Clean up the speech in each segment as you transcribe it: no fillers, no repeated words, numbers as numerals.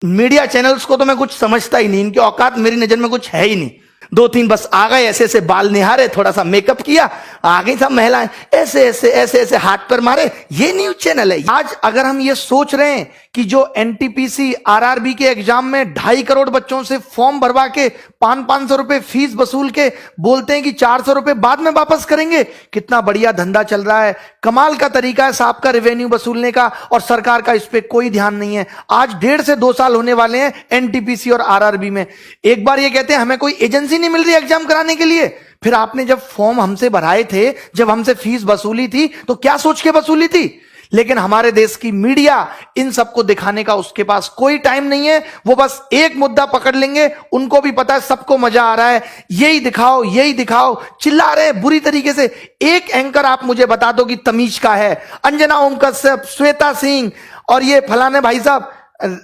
Media channels को तो मैं कुछ समझता ही नहीं, इनकी औकात मेरी नजर में कुछ है ही नहीं। दो तीन बस आ गए, ऐसे ऐसे बाल निहारे, थोड़ा सा मेकअप किया, आ गई सब महिलाएं, ऐसे ऐसे ऐसे ऐसे हाथ पर मारे, ये न्यूज चैनल है। आज अगर हम ये सोच रहे हैं कि जो एनटीपीसी आरआरबी के एग्जाम में 2.5 करोड़ बच्चों से फॉर्म भरवा के 500 रुपए फीस वसूल के बोलते हैं कि 400 रुपए बाद में वापस करेंगे, कितना बढ़िया धंधा चल रहा है, कमाल का तरीका है साहब का रेवेन्यू वसूलने का, और सरकार का इस पे कोई ध्यान नहीं है। आज 1.5 से 2 साल होने वाले हैं एनटीपीसी और आरआरबी में। एक बार ये कहते हैं हमें कोई एजेंसी नहीं मिल रही एग्जाम कराने के लिए, फिर आपने जब फॉर्म हमसे भराए थे, जब हमसे फीस वसूली थी, तो क्या सोच के वसूली थी? लेकिन हमारे देश की मीडिया इन सबको दिखाने का उसके पास कोई टाइम नहीं है। वो बस एक मुद्दा पकड़ लेंगे, उनको भी पता है सबको मजा आ रहा है, यही दिखाओ यही दिखाओ, चिल्ला रहे हैं बुरी तरीके से। एक एंकर आप मुझे बता दो कि तमीज का है, अंजना ओम कश्यप, श्वेता सिंह और ये फलाने भाई साहब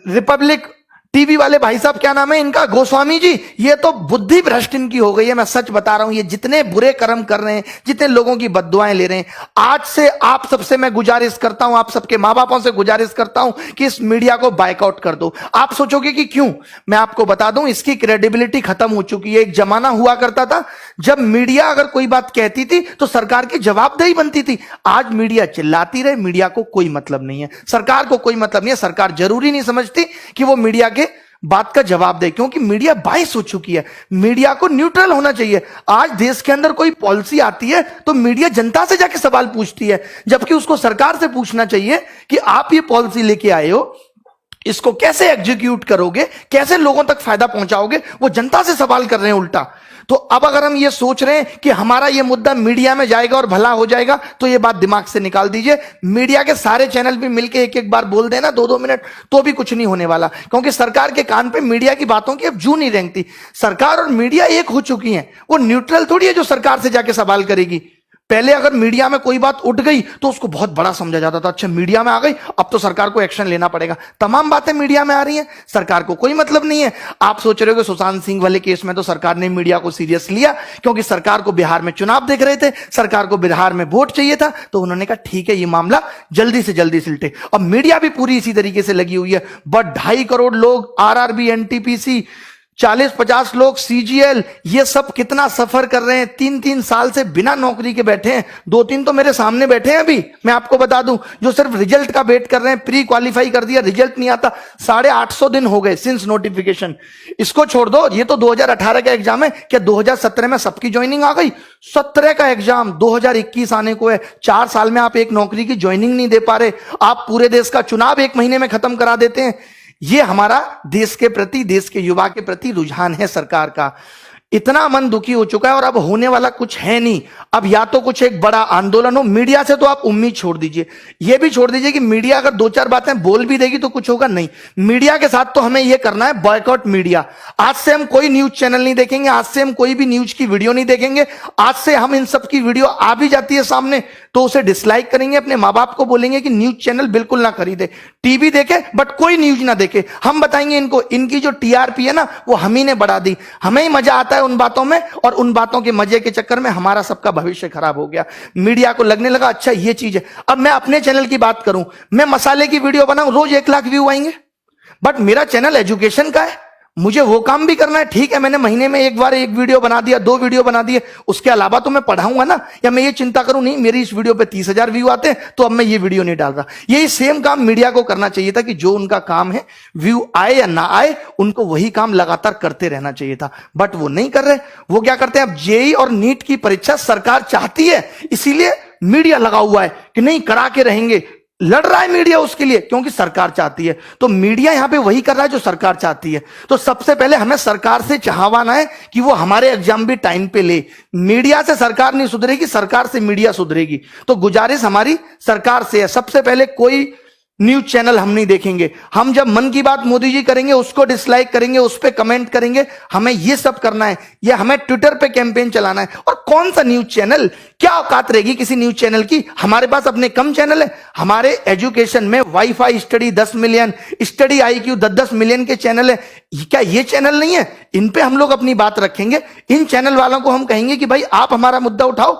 रिपब्लिक टीवी वाले भाई साहब, क्या नाम है इनका, गोस्वामी जी, ये तो बुद्धि भ्रष्ट इनकी हो गई है। मैं सच बता रहा हूं, ये जितने बुरे कर्म कर रहे हैं, जितने लोगों की बद्दुआएं ले रहे हैं, आज से आप सबसे मैं गुजारिश करता हूं, आप सबके मां बापों से गुजारिश करता हूं कि इस मीडिया को बाइकआउट कर दो। आप सोचोगे कि क्यों, मैं आपको बता दूं, इसकी क्रेडिबिलिटी खत्म हो चुकी है। एक जमाना हुआ करता था जब मीडिया अगर कोई बात कहती थी तो सरकार की जवाबदेही बनती थी। आज मीडिया चिल्लाती रहे, मीडिया को कोई मतलब नहीं है, सरकार को कोई मतलब नहीं है। सरकार जरूरी नहीं समझती कि वो मीडिया के बात का जवाब दे, क्योंकि मीडिया बाइस हो चुकी है। मीडिया को न्यूट्रल होना चाहिए। आज देश के अंदर कोई पॉलिसी आती है तो मीडिया जनता से जाके सवाल पूछती है, जबकि उसको सरकार से पूछना चाहिए कि आप ये पॉलिसी लेके आए हो, इसको कैसे एग्जीक्यूट करोगे, कैसे लोगों तक फायदा पहुंचाओगे। वो जनता से सवाल कर रहे हैं उल्टा। तो अब अगर हम ये सोच रहे हैं कि हमारा ये मुद्दा मीडिया में जाएगा और भला हो जाएगा, तो ये बात दिमाग से निकाल दीजिए। मीडिया के सारे चैनल भी मिलके एक एक बार बोल देना 2-2 मिनट, तो भी कुछ नहीं होने वाला, क्योंकि सरकार के कान पे मीडिया की बातों की अब जू नहीं रेंगती। सरकार और मीडिया एक हो चुकी है, वो न्यूट्रल थोड़ी है जो सरकार से जाके सवाल करेगी। पहले अगर मीडिया में कोई बात उठ गई तो उसको बहुत बड़ा समझा जाता था, अच्छा मीडिया में आ गई अब तो सरकार को एक्शन लेना पड़ेगा। तमाम बातें मीडिया में आ रही हैं, सरकार को कोई मतलब नहीं है। आप सोच रहे हो कि सुशांत सिंह वाले केस में तो सरकार ने मीडिया को सीरियस लिया, क्योंकि सरकार को बिहार में चुनाव देख रहे थे, सरकार को बिहार में वोट चाहिए था, तो उन्होंने कहा ठीक है ये मामला जल्दी से जल्दी सिलटे। और मीडिया भी पूरी इसी तरीके से लगी हुई है। बट 2.5 करोड़ लोग आरआरबी, एनटीपीसी, 40-50 लोग सीजीएल, ये सब कितना सफर कर रहे हैं, 3-3 साल से बिना नौकरी के बैठे हैं। 2-3 तो मेरे सामने बैठे हैं अभी, मैं आपको बता दूं, जो सिर्फ रिजल्ट का वेट कर रहे हैं। प्री क्वालिफाई कर दिया, रिजल्ट नहीं आता, 850 दिन हो गए सिंस नोटिफिकेशन। इसको छोड़ दो, ये तो 2018 का एग्जाम है, क्या 2017 में सबकी ज्वाइनिंग आ गई? 17 का एग्जाम 2021 आने को है। 4 साल में आप एक नौकरी की ज्वाइनिंग नहीं दे पा रहे। आप पूरे देश का चुनाव 1 महीने में खत्म करा देते हैं। ये हमारा देश के प्रति, देश के युवा के प्रति रुझान है सरकार का। इतना मन दुखी हो चुका है और अब होने वाला कुछ है नहीं। अब या तो कुछ एक बड़ा आंदोलन हो, मीडिया से तो आप उम्मीद छोड़ दीजिए। ये भी छोड़ दीजिए कि मीडिया अगर 2-4 बातें बोल भी देगी तो कुछ होगा नहीं। मीडिया के साथ तो हमें यह करना है, बॉयकॉट मीडिया। आज से हम कोई न्यूज चैनल नहीं देखेंगे, आज से हम कोई भी न्यूज की वीडियो नहीं देखेंगे। आज से हम इन सब की वीडियो आ भी जाती है सामने तो उसे डिसलाइक करेंगे, अपने माँ बाप को बोलेंगे कि न्यूज चैनल बिल्कुल ना खरीदे, टीवी देखे बट कोई न्यूज ना देखे। हम बताएंगे इनको, इनकी जो टीआरपी है ना वो हम ही ने बढ़ा दी। हमें ही मजा आता है उन बातों में, और उन बातों के मजे के चक्कर में हमारा सबका भविष्य खराब हो गया। मीडिया को लगने लगा अच्छा ये चीज है। अब मैं अपने चैनल की बात करूं, मैं मसाले की वीडियो बनाऊं, रोज 1 लाख व्यू आएंगे, बट मेरा चैनल एजुकेशन का है, मुझे वो काम भी करना है। ठीक है, मैंने महीने में एक बार 1 वीडियो बना दिया, 2 वीडियो बना दिए, उसके अलावा तो मैं पढ़ाऊंगा ना। या मैं ये चिंता करूं नहीं मेरी इस वीडियो पे 30,000 व्यू आते हैं तो अब मैं ये वीडियो नहीं डाल रहा। यही सेम काम मीडिया को करना चाहिए था कि जो उनका काम है, व्यू आए या ना आए, उनको वही काम लगातार करते रहना चाहिए था। बट वो नहीं कर रहे। वो क्या करते हैं, अब जेईई और नीट की परीक्षा सरकार चाहती है, इसीलिए मीडिया लगा हुआ है कि नहीं करा के रहेंगे। लड़ रहा है मीडिया उसके लिए, क्योंकि सरकार चाहती है। तो मीडिया यहां पे वही कर रहा है जो सरकार चाहती है। तो सबसे पहले हमें सरकार से चाहवाना है कि वो हमारे एग्जाम भी टाइम पे ले। मीडिया से सरकार नहीं सुधरेगी, सरकार से मीडिया सुधरेगी। तो गुजारिश हमारी सरकार से है, सबसे पहले कोई न्यूज चैनल हम नहीं देखेंगे। हम जब मन की बात मोदी जी करेंगे उसको डिसलाइक करेंगे, उस पर कमेंट करेंगे। हमें ये सब करना है, ये हमें ट्विटर पे कैंपेन चलाना है। और कौन सा न्यूज चैनल, क्या औकात रहेगी किसी न्यूज चैनल की? हमारे पास अपने कम चैनल है। हमारे एजुकेशन में wifi study 10 million, study IQ 10-10 million के चैनल है। क्या ये चैनल नहीं है? इन पे हम लोग अपनी बात रखेंगे। इन चैनल वालों को हम कहेंगे कि भाई आप हमारा मुद्दा उठाओ।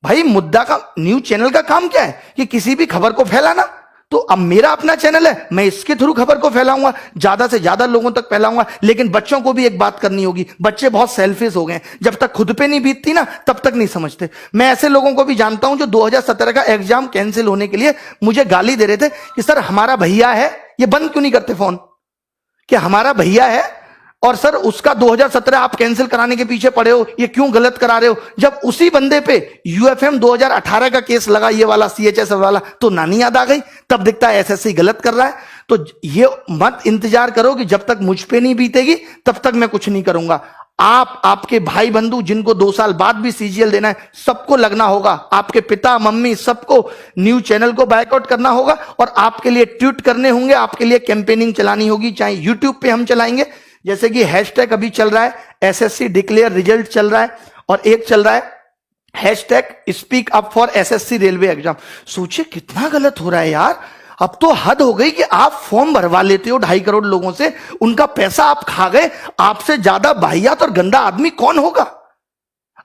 भाई मुद्दा का, न्यूज चैनल का काम क्या है कि किसी भी खबर को फैलाना। तो अब मेरा अपना चैनल है, मैं इसके थ्रू खबर को फैलाऊंगा, ज्यादा से ज्यादा लोगों तक फैलाऊंगा। लेकिन बच्चों को भी एक बात करनी होगी, बच्चे बहुत सेल्फिश हो गए, जब तक खुद पे नहीं बीतती ना तब तक नहीं समझते। मैं ऐसे लोगों को भी जानता हूं जो 2017 का एग्जाम कैंसिल होने के लिए मुझे गाली दे रहे थे कि सर हमारा भैया है, ये बंद क्यों नहीं करते फोन, कि हमारा भैया है और सर उसका 2017 आप कैंसिल कराने के पीछे पड़े हो, ये क्यों गलत करा रहे हो। जब उसी बंदे पे यूएफएम 2018 का केस लगा, ये वाला सीएचएस वाला, तो नानी याद आ गई, तब दिखता है एसएससी गलत कर रहा है। तो ये मत इंतजार करो कि जब तक मुझ पे नहीं बीतेगी तब तक मैं कुछ नहीं करूंगा। आप, आपके भाई बंधु जिनको 2 साल बाद भी सीजीएल देना है, सबको लगना होगा, आपके पिता मम्मी सबको न्यूज चैनल को बायकॉट करना होगा और आपके लिए ट्वीट करने होंगे, आपके लिए कैंपेनिंग चलानी होगी। चाहे यूट्यूब पे हम चलाएंगे, जैसे कि हैशटैग अभी चल रहा है एसएससी डिक्लेयर रिजल्ट चल रहा है, और एक चल रहा है hashtag speak up for SSC railway exam. सोचिए कितना गलत हो रहा है यार। अब तो हद हो गई कि आप फॉर्म भरवा लेते हो 2.5 करोड़ लोगों से, उनका पैसा आप खा गए, आपसे ज्यादा वाहियात और गंदा आदमी कौन होगा।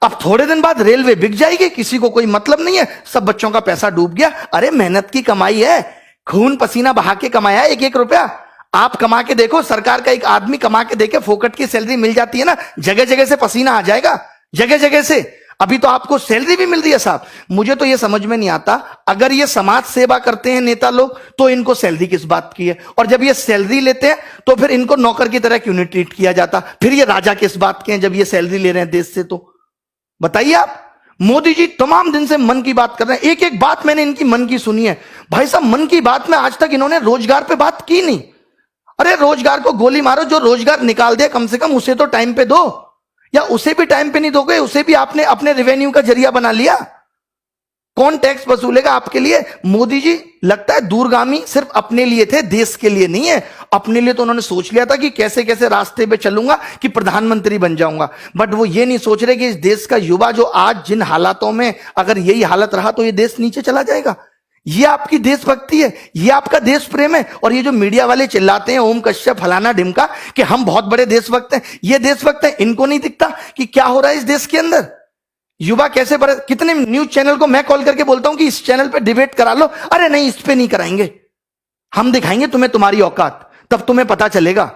अब थोड़े दिन बाद रेलवे बिक जाएगी, किसी को कोई मतलब नहीं है, सब बच्चों का पैसा डूब गया। अरे मेहनत की कमाई है, खून पसीना बहा के कमाया 1-1 रुपया। आप कमा के देखो, सरकार का एक आदमी कमा के देखे, फोकट की सैलरी मिल जाती है ना, जगह जगह से पसीना आ जाएगा, जगह जगह से। अभी तो आपको सैलरी भी मिल रही है साहब। मुझे तो ये समझ में नहीं आता, अगर ये समाज सेवा करते हैं नेता लोग तो इनको सैलरी किस बात की है, और जब ये सैलरी लेते हैं तो फिर इनको नौकर की तरह क्यों नहीं ट्रीट किया जाता, फिर ये राजा किस बात के हैं जब ये सैलरी ले रहे हैं देश से। तो बताइए आप। मोदी जी तमाम दिन से मन की बात कर रहे हैं, एक एक बात मैंने इनकी मन की सुनी है। भाई साहब मन की बात में आज तक इन्होंने रोजगार पे बात की नहीं। अरे रोजगार को गोली मारो, जो रोजगार निकाल दे कम से कम उसे तो टाइम पे दो, या उसे भी टाइम पे नहीं दोगे, उसे भी आपने अपने रेवेन्यू का जरिया बना लिया। कौन टैक्स वसूलेगा आपके लिए। मोदी जी लगता है दूरगामी सिर्फ अपने लिए थे, देश के लिए नहीं है। अपने लिए तो उन्होंने सोच लिया था कि कैसे कैसे रास्ते पे चलूंगा कि प्रधानमंत्री बन जाऊंगा, बट वो ये नहीं सोच रहे कि इस देश का युवा जो आज जिन हालातों में, अगर यही हालत रहा तो ये देश नीचे चला जाएगा। ये आपकी देशभक्ति है, ये आपका देश प्रेम है। और ये जो मीडिया वाले चिल्लाते हैं ओम कश्यप फलाना ढिमका कि हम बहुत बड़े देशभक्त हैं, ये देशभक्त हैं, इनको नहीं दिखता कि क्या हो रहा है इस देश के अंदर। युवा कैसे बड़े, कितने न्यूज चैनल को मैं कॉल करके बोलता हूं कि इस चैनल पे डिबेट करा लो, अरे नहीं इस पे नहीं कराएंगे, हम दिखाएंगे तुम्हें तुम्हारी औकात, तब तुम्हें पता चलेगा।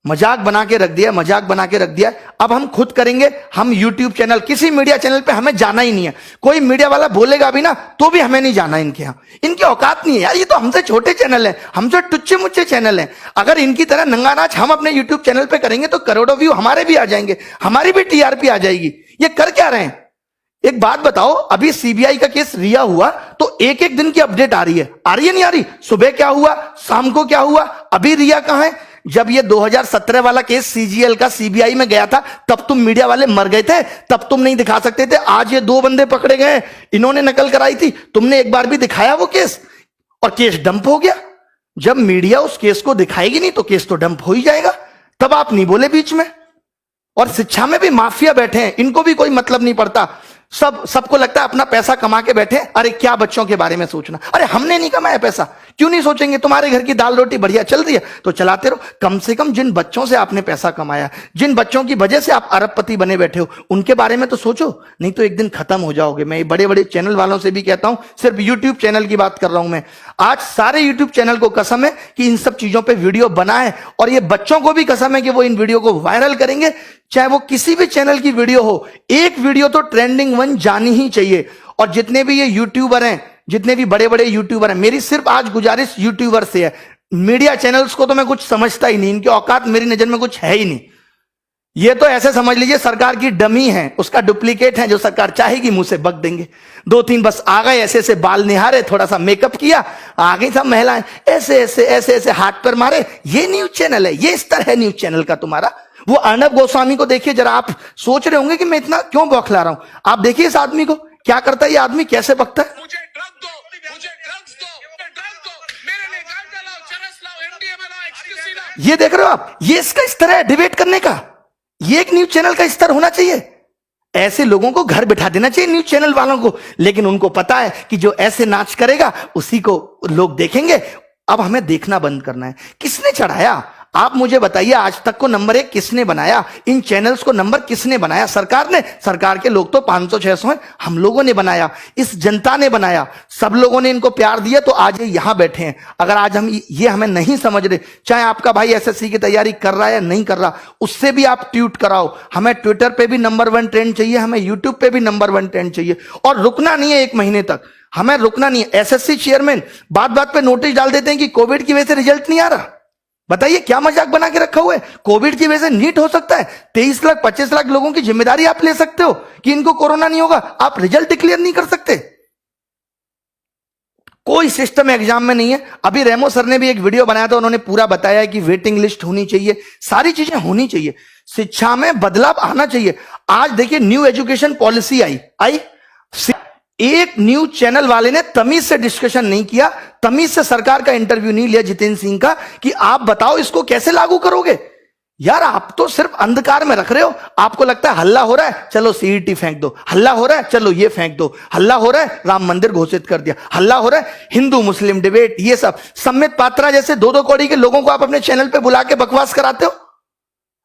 मजाक बना के रख दिया, मजाक बना के रख दिया। अब हम खुद करेंगे, हम यूट्यूब चैनल, किसी मीडिया चैनल पे हमें जाना ही नहीं है। कोई मीडिया वाला बोलेगा भी ना तो भी हमें नहीं जाना इनके यहाँ, इनकी औकात नहीं है यार। ये तो हमसे छोटे चैनल है, हमसे टुच्चे मुच्चे चैनल है। अगर इनकी तरह नंगा नाच हम अपने यूट्यूब चैनल पे करेंगे तो करोड़ों व्यू हमारे भी आ जाएंगे, हमारी भी टीआरपी आ जाएगी। ये कर क्या रहे हैं। एक बात बताओ, अभी सीबीआई का केस रिया हुआ तो एक एक दिन की अपडेट आ रही है नहीं आ रही। सुबह क्या हुआ, शाम को क्या हुआ, अभी रिया कहां है। जब ये 2017 वाला केस सीजीएल का सीबीआई में गया था तब तुम मीडिया वाले मर गए थे, तब तुम नहीं दिखा सकते थे। आज ये 2 बंदे पकड़े गए, इन्होंने नकल कराई थी, तुमने एक बार भी दिखाया वो केस, और केस डंप हो गया। जब मीडिया उस केस को दिखाएगी नहीं तो केस तो डंप हो ही जाएगा। तब आप नहीं बोले बीच में। और शिक्षा में भी माफिया बैठे हैं, इनको भी कोई मतलब नहीं पड़ता। सबको लगता है अपना पैसा कमा के बैठे, अरे क्या बच्चों के बारे में सोचना। अरे हमने नहीं कमाया पैसा, क्यों नहीं सोचेंगे। तुम्हारे घर की दाल रोटी बढ़िया चल रही है तो चलाते रहो। कम से कम जिन बच्चों से आपने पैसा कमाया, जिन बच्चों की वजह से आप अरबपति बने बैठे हो, उनके बारे में तो सोचो, नहीं तो एक दिन खत्म हो जाओगे। मैं बड़े बड़े चैनल वालों से भी कहता हूं, सिर्फ यूट्यूब चैनल की बात कर रहा हूं मैं। आज सारे यूट्यूब चैनल को कसम है कि इन सब चीजों पर वीडियो बनाए, और ये बच्चों को भी कसम है कि वो इन वीडियो को वायरल करेंगे। चाहे वो किसी भी चैनल की वीडियो हो, एक वीडियो तो ट्रेंडिंग 1 जानी ही चाहिए। और जितने भी ये यूट्यूबर हैं, जितने भी बड़े बड़े यूट्यूबर हैं, मेरी सिर्फ आज गुजारिश यूट्यूबर से है, मीडिया चैनल्स को तो मैं कुछ समझता ही नहीं, इनकी औकात मेरी नजर में कुछ है ही नहीं। ये तो ऐसे समझ लीजिए सरकार की डमी है, उसका डुप्लीकेट है, जो सरकार चाहेगी मुंह से बक देंगे। 2-3 बस आ गए, ऐसे ऐसे बाल निहारे, थोड़ा सा मेकअप किया, आ गई सब महिलाएं, ऐसे ऐसे ऐसे ऐसे हाथ पर मारे। ये न्यूज चैनल है, ये स्तर है न्यूज चैनल का तुम्हारा। वो अर्णब गोस्वामी को देखिए जरा, आप सोच रहे होंगे कि मैं इतना क्यों बौखला रहा हूं। आप देखिए इस आदमी को, क्या करता है ये आदमी, कैसे बकता है। मुझे ड्रग दो, मुझे ड्रग्स दो, ड्रग दो, मेरे लिए गांजा लाओ, चरस लाओ, एमडीएमए लाओ, एक्सक्यूसी लाओ। ये देख रहे हो आप, ये इसका स्तर है डिबेट करने का। ये एक न्यूज चैनल का स्तर होना चाहिए। ऐसे लोगों को घर बिठा देना चाहिए न्यूज चैनल वालों को, लेकिन उनको पता है कि जो ऐसे नाच करेगा उसी को लोग देखेंगे। अब हमें देखना बंद करना है। किसने चढ़ाया, आप मुझे बताइए, आज तक को नंबर 1 किसने बनाया? इन चैनल्स को नंबर किसने बनाया? सरकार ने। सरकार के लोग तो 500-600 हैं, हम लोगों ने बनाया, इस जनता ने बनाया, सब लोगों ने इनको प्यार दिया, तो आज ये यहां बैठे हैं। अगर आज हम ये हमें नहीं समझ रहे, चाहे आपका भाई एसएससी की तैयारी कर रहा है या नहीं कर रहा, उससे भी आप ट्वीट कराओ। हमें ट्विटर पे भी नंबर 1 ट्रेंड चाहिए, हमें यूट्यूब पे भी नंबर 1 ट्रेंड चाहिए, और रुकना नहीं है 1 महीने तक, हमें रुकना नहीं है। एसएससी चेयरमैन बात बात पे नोटिस डाल देते हैं कि कोविड की वजह से रिजल्ट नहीं आ रहा। बताइए क्या मजाक बना के रखा हुआ है? कोविड की वजह से नीट हो सकता है, 23 लाख 25 लाख लोगों की जिम्मेदारी आप ले सकते हो कि इनको कोरोना नहीं होगा, आप रिजल्ट डिक्लेयर नहीं कर सकते। कोई सिस्टम एग्जाम में नहीं है। अभी रेमो सर ने भी एक वीडियो बनाया था, उन्होंने पूरा बताया है कि वेटिंग लिस्ट होनी चाहिए, सारी चीजें होनी चाहिए, शिक्षा में बदलाव आना चाहिए। आज देखिए न्यू एजुकेशन पॉलिसी आई, एक न्यूज चैनल वाले ने तमीज से डिस्कशन नहीं किया, तमीज से सरकार का इंटरव्यू नहीं लिया जितेंद्र सिंह का, कि आप बताओ इसको कैसे लागू करोगे। यार आप तो सिर्फ अंधकार में रख रहे हो। आपको लगता है हल्ला हो रहा है, चलो सीईटी फेंक दो, हल्ला हो रहा है चलो ये फेंक दो, हल्ला हो रहा है राम मंदिर घोषित कर दिया, हल्ला हो रहा है हिंदू मुस्लिम डिबेट, ये सब। सम्मित पात्रा जैसे 2-2 कौड़ी के लोगों को आप अपने चैनल पे बुला के बकवास कराते हो।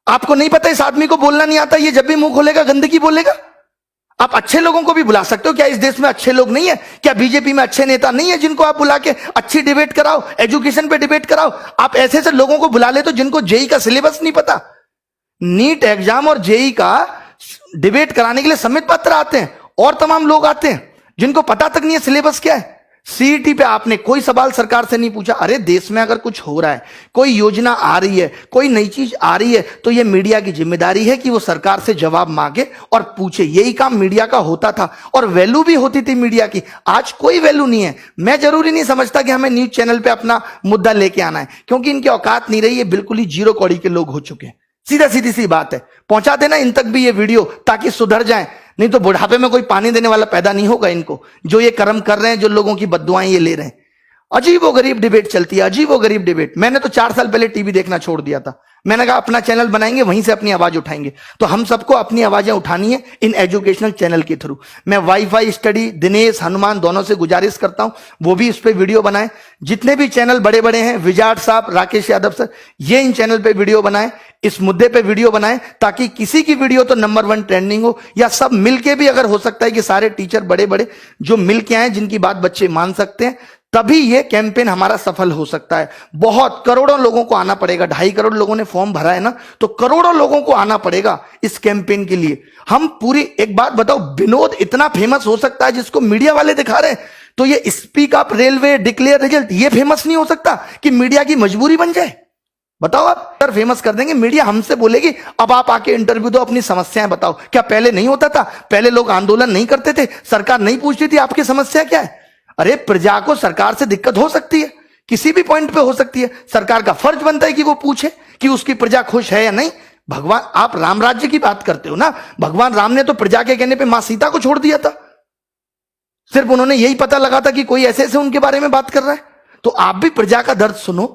आपको नहीं पता इस आदमी को बोलना नहीं आता, ये जब भी मुंह खोलेगा गंदगी बोलेगा। आप अच्छे लोगों को भी बुला सकते हो। क्या इस देश में अच्छे लोग नहीं है? क्या बीजेपी में अच्छे नेता नहीं है जिनको आप बुला के अच्छी डिबेट कराओ, एजुकेशन पे डिबेट कराओ? आप ऐसे ऐसे लोगों को बुला ले तो जिनको जेई का सिलेबस नहीं पता, नीट एग्जाम और जेई का डिबेट कराने के लिए सम्मित पात्र आते हैं, और तमाम लोग आते हैं जिनको पता तक नहीं है सिलेबस क्या है। सीईटी पे आपने कोई सवाल सरकार से नहीं पूछा। अरे देश में अगर कुछ हो रहा है, कोई योजना आ रही है, कोई नई चीज आ रही है, तो ये मीडिया की जिम्मेदारी है कि वो सरकार से जवाब मांगे और पूछे। यही काम मीडिया का होता था और वैल्यू भी होती थी मीडिया की। आज कोई वैल्यू नहीं है। मैं जरूरी नहीं समझता कि हमें न्यूज चैनल पे अपना मुद्दा लेके आना है, क्योंकि इनकी औकात नहीं रही है, बिल्कुल ही 0 कौड़ी के लोग हो चुके हैं। सीधी सी बात है। पहुंचा देना इन तक भी ये वीडियो, ताकि सुधर जाएं, नहीं तो बुढ़ापे में कोई पानी देने वाला पैदा नहीं होगा इनको, जो ये कर्म कर रहे हैं, जो लोगों की बद्दुआएं ये ले रहे हैं। अजीबोगरीब डिबेट चलती है, अजीबोगरीब डिबेट। मैंने तो 4 साल पहले टीवी देखना छोड़ दिया था। मैंने कहा अपना चैनल बनाएंगे, वहीं से अपनी आवाज उठाएंगे। तो हम सबको अपनी आवाजें उठानी है इन एजुकेशनल चैनल के थ्रू। मैं वाईफाई स्टडी, दिनेश, हनुमान दोनों से गुजारिश करता हूं वो भी इस पे वीडियो बनाएं। जितने भी चैनल बड़े बड़े हैं, विजाट साहब, राकेश यादव सर, ये इन चैनल पे वीडियो बनाएं, इस मुद्दे पे वीडियो बनाएं, ताकि किसी की वीडियो तो नंबर 1 ट्रेंडिंग हो, या सब मिलके भी, अगर हो सकता है कि सारे टीचर बड़े बड़े जो मिलके आए, जिनकी बात बच्चे मान सकते हैं, तभी ये कैंपेन हमारा सफल हो सकता है। बहुत करोड़ों लोगों को आना पड़ेगा। 2.5 करोड़ लोगों ने फॉर्म भरा है ना, तो करोड़ों लोगों को आना पड़ेगा इस कैंपेन के लिए। हम पूरी, एक बात बताओ, विनोद इतना फेमस हो सकता है जिसको मीडिया वाले दिखा रहे हैं, तो ये speak up railway declare result ये फेमस नहीं हो सकता कि मीडिया की मजबूरी बन जाए? बताओ, आप सर फेमस कर देंगे, मीडिया हमसे बोलेगी अब आप आके इंटरव्यू दो, अपनी समस्याएं बताओ। क्या पहले नहीं होता था? पहले लोग आंदोलन नहीं करते थे, सरकार नहीं पूछती थी आपकी समस्या क्या है? अरे प्रजा को सरकार से दिक्कत हो सकती है, किसी भी पॉइंट पे हो सकती है। सरकार का फर्ज बनता है कि वो पूछे कि उसकी प्रजा खुश है या नहीं। भगवान, आप राम राज्य की बात करते हो ना, भगवान राम ने तो प्रजा के कहने पे मां सीता को छोड़ दिया था। सिर्फ उन्होंने यही पता लगा था कि कोई ऐसे ऐसे उनके बारे में बात कर रहा है। तो आप भी प्रजा का दर्द सुनो।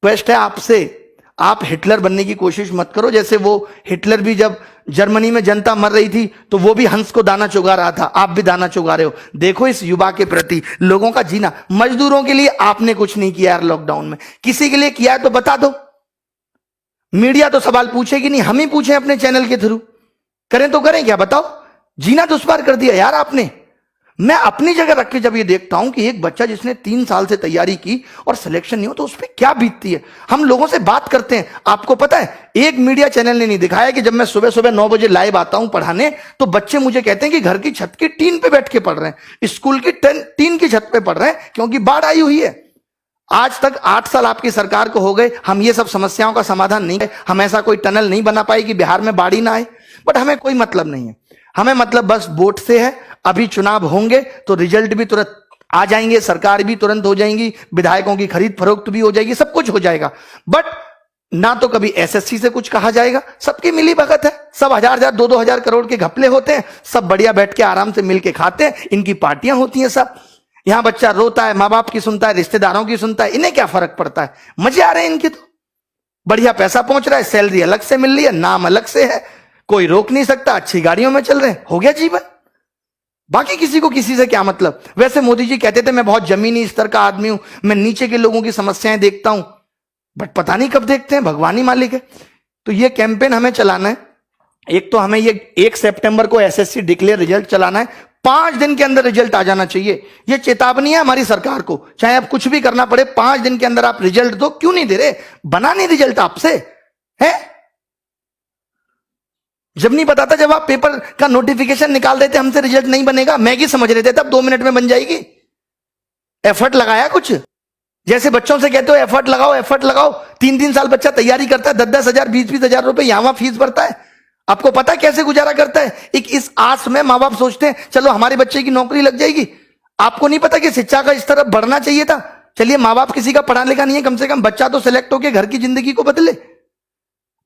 क्वेस्ट है आपसे, आप हिटलर बनने की कोशिश मत करो। जैसे वो हिटलर भी जब जर्मनी में जनता मर रही थी तो वो भी हंस को दाना चुगा रहा था, आप भी दाना चुगा रहे हो। देखो इस युवा के प्रति, लोगों का जीना। मजदूरों के लिए आपने कुछ नहीं किया यार लॉकडाउन में, किसी के लिए किया है तो बता दो। मीडिया तो सवाल पूछेगी नहीं, हम ही पूछें अपने चैनल के थ्रू। करें तो करें क्या, बताओ? जीना दुश्वार कर दिया यार आपने। मैं अपनी जगह रख के जब ये देखता हूं कि एक बच्चा जिसने 3 साल से तैयारी की और सिलेक्शन नहीं हो, तो उस पर क्या बीतती है। हम लोगों से बात करते हैं, आपको पता है एक मीडिया चैनल ने नहीं दिखाया कि जब मैं सुबह सुबह 9 बजे लाइव आता हूं पढ़ाने, तो बच्चे मुझे कहते हैं कि घर की छत की टीन पे बैठ के पढ़ रहे हैं, स्कूल की टीन की छत पे पढ़ रहे हैं, क्योंकि बाढ़ आई हुई है। आज तक 8 साल आपकी सरकार को हो गए, हम ये सब समस्याओं का समाधान नहीं है। हम ऐसा कोई टनल नहीं बना पाए कि बिहार में बाढ़ ही ना आए, बट हमें कोई मतलब नहीं है। हमें मतलब बस वोट से है। अभी चुनाव होंगे तो रिजल्ट भी तुरंत आ जाएंगे, सरकार भी तुरंत हो जाएंगी, विधायकों की खरीद फरोख्त भी हो जाएगी, सब कुछ हो जाएगा। बट ना तो कभी एसएससी से कुछ कहा जाएगा, सबकी मिली भगत है, सब 1000-1000 2-2 करोड़ के घपले होते हैं, सब बढ़िया बैठ के आराम से मिलके खाते हैं, इनकी पार्टियां होती हैं सब। यहां बच्चा रोता है, माँ बाप की सुनता है, रिश्तेदारों की सुनता है, इन्हें क्या फर्क पड़ता है? मजे आ रहे हैं इनके, तो बढ़िया पैसा पहुंच रहा है, सैलरी अलग से मिल रही है, नाम अलग से है, कोई रोक नहीं सकता, अच्छी गाड़ियों में चल रहे हैं, हो गया जीवन। बाकी किसी को किसी से क्या मतलब। वैसे मोदी जी कहते थे मैं बहुत जमीनी स्तर का आदमी हूं, मैं नीचे के लोगों की समस्याएं देखता हूं। बट पता नहीं कब देखते हैं, भगवान ही मालिक है। तो ये कैंपेन हमें चलाना है। एक तो हमें ये 1 सितंबर को एसएससी डिक्लेयर रिजल्ट चलाना है, 5 दिन के अंदर रिजल्ट आ जाना चाहिए। ये चेतावनी है हमारी सरकार को, चाहे आप कुछ भी करना पड़े, 5 दिन के अंदर आप रिजल्ट दो। क्यों नहीं दे रहे? बना नहीं रिजल्ट आपसे है? जब नहीं पता था, जब आप पेपर का नोटिफिकेशन निकाल देते हमसे रिजल्ट नहीं बनेगा, मैगी समझ रहे थे, तब 2 मिनट में बन जाएगी। एफर्ट लगाया कुछ? जैसे बच्चों से कहते हो एफर्ट लगाओ, एफर्ट लगाओ, 3-3 साल बच्चा तैयारी करता है, 10-10 हजार 20-20 हजार रुपए यहां वहां फीस भरता है। आपको पता है कैसे गुजारा करता है? एक इस आस में मां बाप सोचते हैं चलो हमारे बच्चे की नौकरी लग जाएगी। आपको नहीं पता कि शिक्षा का इस तरफ बढ़ना चाहिए था। चलिए मां बाप किसी का पढ़ा लिखा नहीं है, कम से कम बच्चा तो सिलेक्ट होकर घर की जिंदगी को बदले।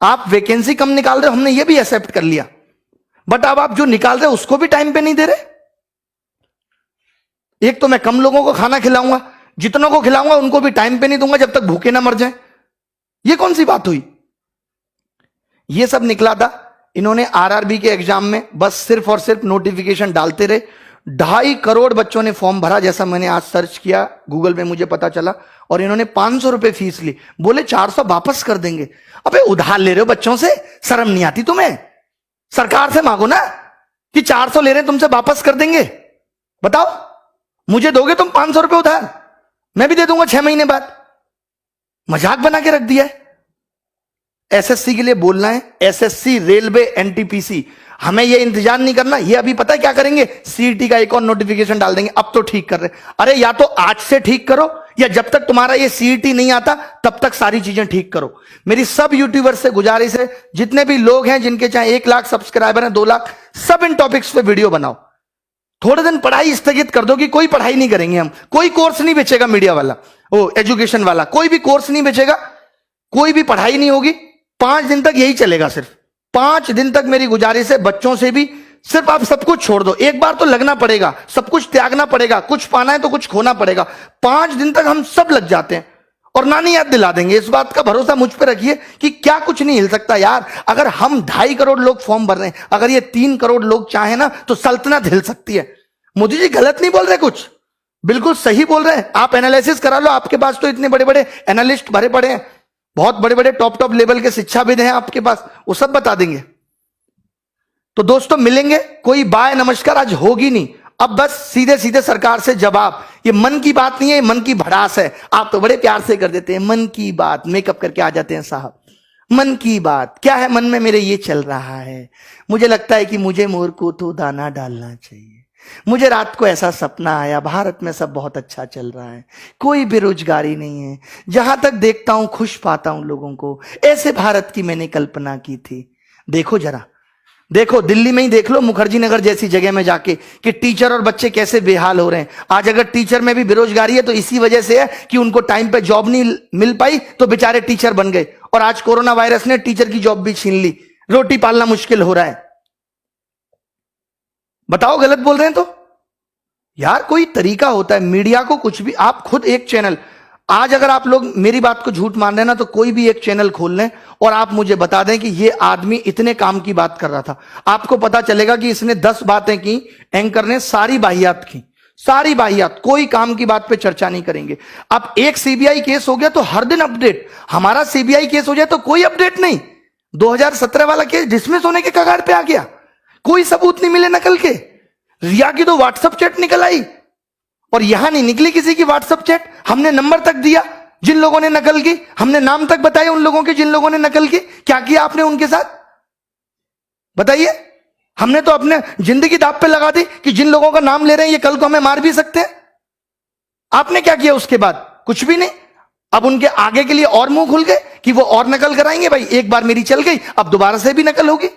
आप वैकेंसी कम निकाल रहे हो, हमने ये भी एक्सेप्ट कर लिया, बट अब आप जो निकाल रहे हो उसको भी टाइम पे नहीं दे रहे। एक तो मैं कम लोगों को खाना खिलाऊंगा, जितनों को खिलाऊंगा उनको भी टाइम पे नहीं दूंगा जब तक भूखे ना मर जाए। ये कौन सी बात हुई? ये सब निकला था इन्होंने आरआरबी के एग्जाम में, बस सिर्फ और सिर्फ नोटिफिकेशन डालते रहे। 2.5 करोड़ बच्चों ने फॉर्म भरा, जैसा मैंने आज सर्च किया गूगल में मुझे पता चला, और इन्होंने 500 रुपए फीस ली। बोले 400 वापस कर देंगे। अबे उधार ले रहे हो बच्चों से, शर्म नहीं आती तुम्हें? सरकार से मांगो ना कि 400 ले रहे हैं तुमसे वापस कर देंगे। बताओ, मुझे दोगे तुम 500 रुपए उधार, मैं भी दे दूंगा 6 महीने बाद। मजाक बना के रख दिया है। एसएससी के लिए बोलना है, एसएससी, रेलवे, एनटीपीसी, हमें ये इंतजार नहीं करना। ये अभी पता है क्या करेंगे? सीईटी का एक और नोटिफिकेशन डाल देंगे। अब तो ठीक कर रहे, अरे या तो आज से ठीक करो, या जब तक तुम्हारा ये सीईटी नहीं आता तब तक सारी चीजें ठीक करो। मेरी सब यूट्यूबर्स से गुजारिश है, जितने भी लोग हैं जिनके चाहे 1 लाख सब्सक्राइबर हैं, 2 लाख, सब इन टॉपिक्स पे वीडियो बनाओ। थोड़े दिन पढ़ाई स्थगित कर दो कि कोई पढ़ाई नहीं करेंगे हम, कोई कोर्स नहीं बेचेगा मीडिया वाला, वो एजुकेशन वाला, कोई भी कोर्स नहीं बेचेगा, कोई भी पढ़ाई नहीं होगी। 5 दिन तक यही चलेगा। सिर्फ 5 दिन तक मेरी गुजारिश है, बच्चों से भी सिर्फ आप सब कुछ छोड़ दो। एक बार तो लगना पड़ेगा, सब कुछ त्यागना पड़ेगा, कुछ पाना है तो कुछ खोना पड़ेगा। 5 दिन तक हम सब लग जाते हैं और नानी याद दिला देंगे। इस बात का भरोसा मुझ पे रखिए कि क्या कुछ नहीं हिल सकता यार। अगर हम 2.5 करोड़ लोग फॉर्म भर रहे हैं, अगर ये 3 करोड़ लोग चाहे ना तो सल्तनत हिल सकती है। मोदी जी गलत नहीं बोल रहे, कुछ बिल्कुल सही बोल रहे हैं। आप एनालिसिस करा लो, आपके पास तो इतने बड़े बड़े एनालिस्ट भरे पड़े हैं, बहुत बड़े बड़े टॉप लेवल के शिक्षाविद हैं आपके पास, वो सब बता देंगे। तो दोस्तों मिलेंगे, कोई बाय नमस्कार आज होगी नहीं। अब बस सीधे सीधे सरकार से जवाब। ये मन की बात नहीं है, ये मन की भड़ास है। आप तो बड़े प्यार से कर देते हैं मन की बात, मेकअप करके आ जाते हैं साहब। मन की बात क्या है? मन में मेरे ये चल रहा है, मुझे लगता है कि मुझे मोर को तो दाना डालना चाहिए। मुझे रात को ऐसा सपना आया, भारत में सब बहुत अच्छा चल रहा है, कोई बेरोजगारी नहीं है, जहां तक देखता हूं खुश पाता हूं लोगों को। ऐसे भारत की मैंने कल्पना की थी। देखो जरा, देखो दिल्ली में ही देख लो, मुखर्जी नगर जैसी जगह में जाके कि टीचर और बच्चे कैसे बेहाल हो रहे हैं। आज अगर टीचर में भी बेरोजगारी है तो इसी वजह से है कि उनको टाइम पे जॉब नहीं मिल पाई, तो बेचारे टीचर बन गए। और आज कोरोना वायरस ने टीचर की जॉब भी छीन ली, रोटी पालना मुश्किल हो रहा है। बताओ गलत बोल रहे हैं तो? यार कोई तरीका होता है। मीडिया को कुछ भी, आप खुद एक चैनल, आज अगर आप लोग मेरी बात को झूठ मान रहे हैं ना, तो कोई भी एक चैनल खोल लें और आप मुझे बता दें कि ये आदमी इतने काम की बात कर रहा था। आपको पता चलेगा कि इसने 10 बातें की, एंकर ने सारी बाहियात की, सारी बाहियात, कोई काम की बात पे चर्चा नहीं करेंगे। अब एक सीबीआई केस हो गया तो हर दिन अपडेट, हमारा सीबीआई केस हो जाए तो कोई अपडेट नहीं। 2017 वाला केस डिसमिस होने के कगार पे आ गया, कोई सबूत नहीं मिले नकल के। रिया की तो व्हाट्सएप चैट निकल आई, और यहां नहीं निकली किसी की व्हाट्सएप चैट। हमने नंबर तक दिया जिन लोगों ने नकल की, हमने नाम तक बताए उन लोगों के जिन लोगों ने नकल की। क्या किया आपने उनके साथ बताइए? हमने तो अपने जिंदगी दांव पे लगा दी कि जिन लोगों का नाम ले रहे हैं ये कल को हमें मार भी सकते हैं। आपने क्या किया उसके बाद? कुछ भी नहीं। अब उनके आगे के लिए और मुंह खुल गए कि वो और नकल कराएंगे। भाई एक बार मेरी चल गई, अब दोबारा से भी नकल होगी।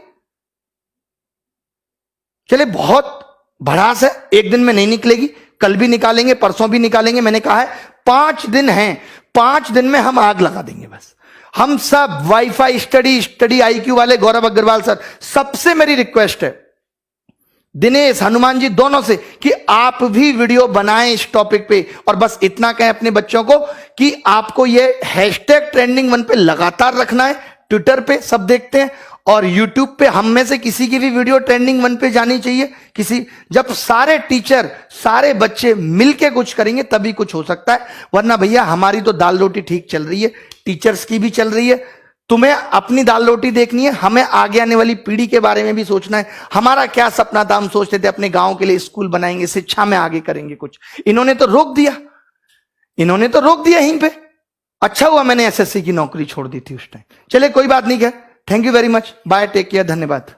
चले बहुत भड़ास है, एक दिन में नहीं निकलेगी, कल भी निकालेंगे, परसों भी निकालेंगे। मैंने कहा है 5 दिन हैं, 5 दिन में हम आग लगा देंगे। बस हम सब वाईफाई स्टडी आईक्यू वाले गौरव अग्रवाल सर, सबसे मेरी रिक्वेस्ट है, दिनेश, हनुमान जी दोनों से, कि आप भी वीडियो बनाएं इस टॉपिक पे। और बस इतना कहें अपने बच्चों को कि आपको ये हैशटैग ट्रेंडिंग 1 पे लगातार रखना है, ट्विटर पे सब देखते हैं। और YouTube पे हम में से किसी की भी वीडियो ट्रेंडिंग 1 पे जानी चाहिए। जब सारे टीचर सारे बच्चे मिलके कुछ करेंगे तभी कुछ हो सकता है, वरना भैया हमारी तो दाल रोटी ठीक चल रही है, टीचर्स की भी चल रही है। तुम्हें अपनी दाल रोटी देखनी है, हमें आगे आने वाली पीढ़ी के बारे में भी सोचना है। हमारा क्या सपना था, हम सोचते थे अपने गांव के लिए स्कूल बनाएंगे, शिक्षा में आगे करेंगे कुछ। इन्होंने तो रोक दिया यहीं पे। अच्छा हुआ मैंने एसएससी की नौकरी छोड़ दी थी उस टाइम। चले कोई बात नहीं है। Thank you very much, bye, take care, धन्यवाद।